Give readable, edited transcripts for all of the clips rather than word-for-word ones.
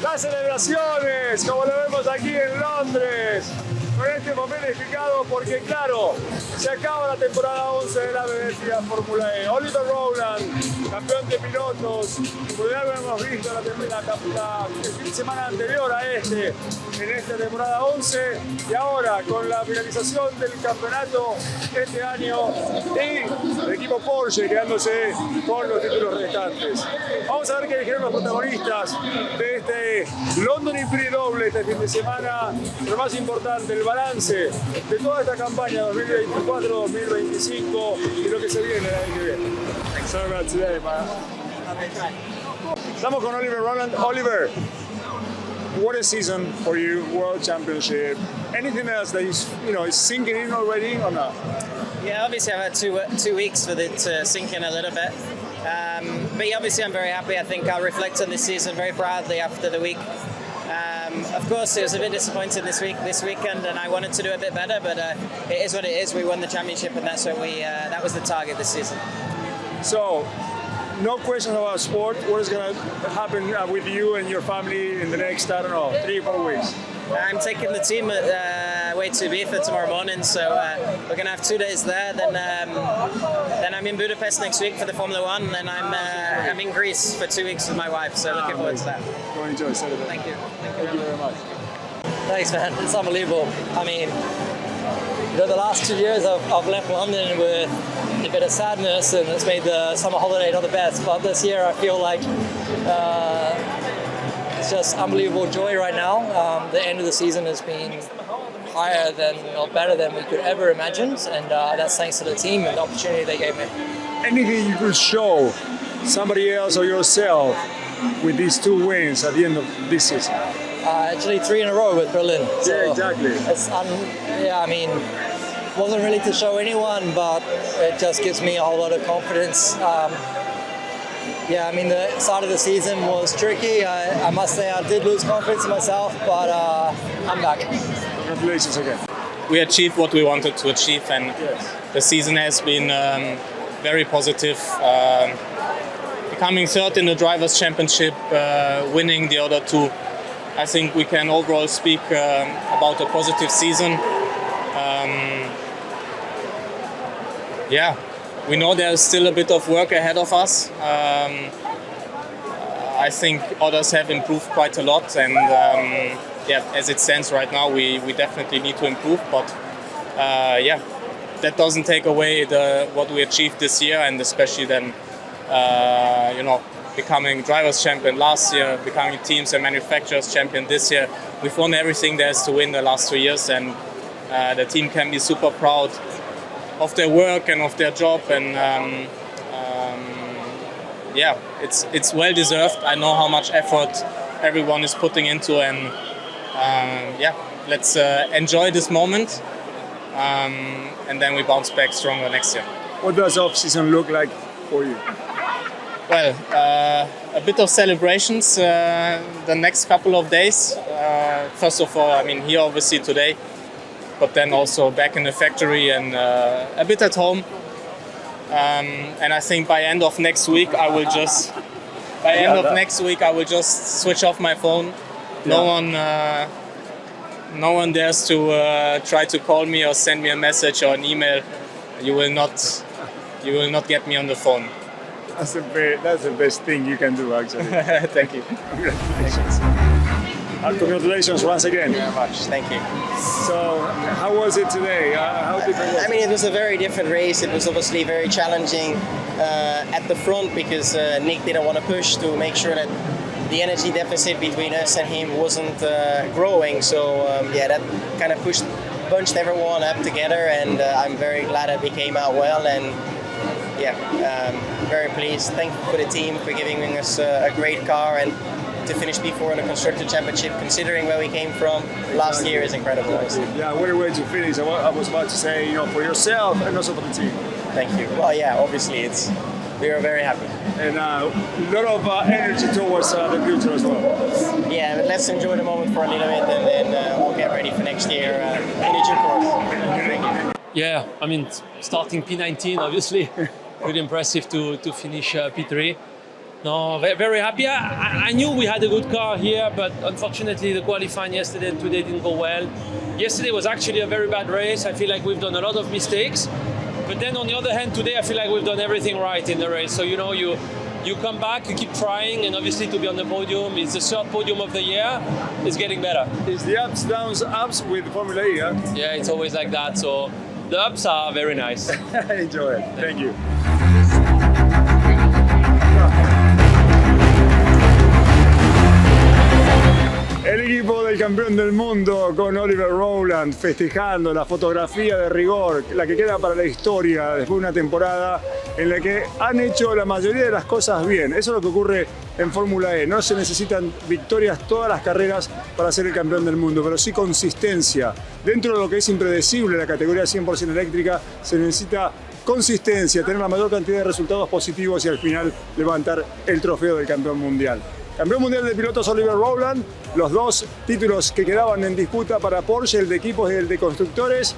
Las celebraciones, como lo vemos aquí en Londres, con este papel edificado porque, claro, se acaba la temporada 11 de la BBC Fórmula E. Oliver Rowland, campeón de pilotos, como ya lo hemos visto el fin de semana anterior a en esta temporada 11, y ahora con la finalización del campeonato este año y el equipo Porsche quedándose con los títulos restantes. Vamos a ver qué dijeron los protagonistas de este London E-Prix doble este fin de semana. Lo más importante, el balance de toda esta campaña 2024-2025 y lo que se viene el año que viene. Sorry about today, man. Estamos con Oliver Rowland. Oliver, what a season for you, World Championship. Anything else that is sinking in already or not? Yeah, obviously I've had two weeks for it to sink in a little bit. But yeah, obviously I'm very happy. I think I'll reflect on this season very proudly after the week. Of course, it was a bit disappointing this weekend, and I wanted to do a bit better. But it is what it is. We won the championship, and that's what that was the target this season. So, no question about sport. What is going to happen with you and your family in the next, I don't know, 3-4 weeks? I'm taking the team away to Ibiza tomorrow morning, so we're going to have 2 days there. Then I'm in Budapest next week for the Formula One, and then I'm in Greece for 2 weeks with my wife. So looking forward to that. Go enjoy. Thank you. Thank you very much. Thanks, man. It's unbelievable. I mean, the last 2 years I've left London with a bit of sadness, and it's made the summer holiday not the best. But this year I feel like it's just unbelievable joy right now. The end of the season has been higher than or better than we could ever imagine, and that's thanks to the team and the opportunity they gave me. Anything you could show somebody else or yourself with these 2 wins at the end of this season? Actually 3 in a row with Berlin. So yeah, exactly. I mean, wasn't really to show anyone, but it just gives me a whole lot of confidence. Yeah, I mean, the start of the season was tricky. I must say I did lose confidence in myself, but I'm back. Congratulations again. We achieved what we wanted to achieve, and yes, the season has been very positive. Becoming third in the Drivers' Championship, winning the other 2. I think we can overall speak about a positive season. Yeah, we know there's still a bit of work ahead of us. I think others have improved quite a lot, and yeah, as it stands right now, we definitely need to improve. But yeah, that doesn't take away what we achieved this year, and especially then, becoming drivers' champion last year, becoming teams and manufacturers champion this year. We've won everything there is to win the last 2 years, and the team can be super proud of their work and of their job, and yeah, it's well deserved. I know how much effort everyone is putting into, and yeah, let's enjoy this moment, and then we bounce back stronger next year. What does off-season look like for you? Well, a bit of celebrations the next couple of days. First of all, I mean, here obviously today, but then also back in the factory and a bit at home. And I think by end of next week, I will just switch off my phone. Yeah. No one dares to try to call me or send me a message or an email. You will not get me on the phone. That's the best thing you can do, actually. Thank you. Congratulations. Congratulations once again. Thank you very much. Thank you. So, how was it today? How different was it? I mean, it was a very different race. It was obviously very challenging at the front because Nyck didn't want to push to make sure that the energy deficit between us and him wasn't growing. So yeah, that kind of bunched everyone up together, and I'm very glad that we came out well. And yeah, very pleased. Thank you for the team for giving us a great car, and to finish P4 in the Constructor Championship, considering where we came from last year, is incredible. Yeah, what a way to finish. I was about to say, for yourself and also for the team. Thank you. Well, yeah, obviously we are very happy. And a lot of energy towards the future as well. Yeah, but let's enjoy the moment for a little bit, and then we'll get ready for next year in due course. Thank you. Yeah, I mean, starting P19, obviously, pretty impressive to finish P3. No, very happy. I knew we had a good car here, but unfortunately the qualifying yesterday and today didn't go well. Yesterday was actually a very bad race. I feel like we've done a lot of mistakes. But then on the other hand, today I feel like we've done everything right in the race. So, you know, you come back, you keep trying, and obviously to be on the podium, it's the third podium of the year, it's getting better. It's the ups, downs, ups with Formula E, huh? Yeah, it's always like that. So the ups are very nice. Enjoy it. Thank you. El equipo del campeón del mundo con Oliver Rowland festejando la fotografía de rigor, la que queda para la historia después de una temporada en la que han hecho la mayoría de las cosas bien. Eso es lo que ocurre en Fórmula E. No se necesitan victorias todas las carreras para ser el campeón del mundo, pero sí consistencia. Dentro de lo que es impredecible la categoría 100% eléctrica, se necesita consistencia, tener la mayor cantidad de resultados positivos y al final levantar el trofeo del campeón mundial. Campeón mundial de pilotos Oliver Rowland, los dos títulos que quedaban en disputa para Porsche, el de equipos y el de constructores.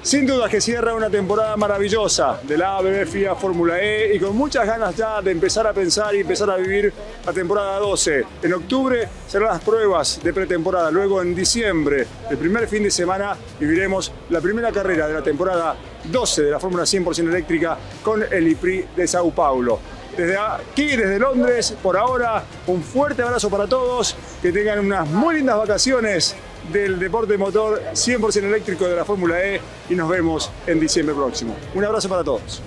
Sin duda que cierra una temporada maravillosa de la ABB FIA Fórmula E y con muchas ganas ya de empezar a pensar y empezar a vivir la temporada 12. En octubre serán las pruebas de pretemporada, luego en diciembre, el primer fin de semana, viviremos la primera carrera de la temporada 12 de la Fórmula 100% eléctrica con el E-Prix de Sao Paulo. Desde aquí, desde Londres, por ahora, un fuerte abrazo para todos, que tengan unas muy lindas vacaciones del deporte motor 100% eléctrico de la Fórmula E y nos vemos en diciembre próximo. Un abrazo para todos.